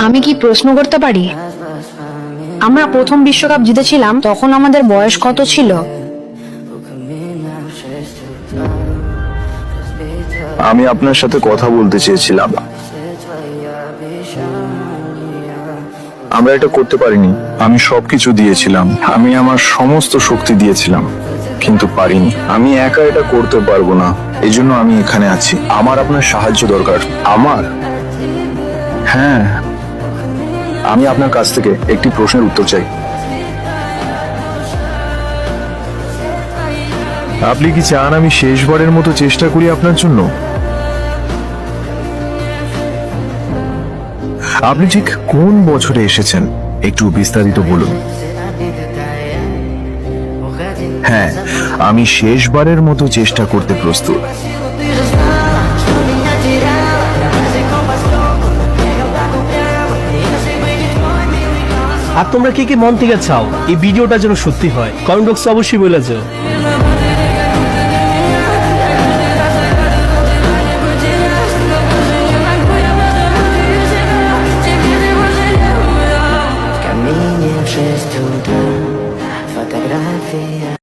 আমি কি প্রশ্ন করতে পারি? আমরা প্রথম বিশ্বকাপ জিতেছিলাম, তখন আমাদের বয়স কত ছিল? আমি আপনার সাথে কথা বলতে চেয়েছিলাম। আমরা এটা করতে পারিনি। আমি সবকিছু দিয়েছিলাম, আমি আমার সমস্ত শক্তি দিয়েছিলাম, কিন্তু পারিনি। আমি একা এটা করতে পারবো না, এই জন্য আমি এখানে আছি। আমার আপনার সাহায্য দরকার। আমার, হ্যাঁ, আমি আপনার কাছ থেকে একটি প্রশ্নের উত্তর চাই। আপনি কি চান আমি শেষবারের মতো চেষ্টা করি আপনার জন্য? আপনি ঠিক কোন বছরে এসেছেন একটু বিস্তারিত বলুন। হ্যাঁ, আমি শেষবারের মতো চেষ্টা করতে প্রস্তুত। আর তোমরা কে কে মন থেকে চাও এই ভিডিওটা যেন সত্যি হয়, কমেন্ট বক্সে অবশ্যই বলে যাও। Caminhos, gestos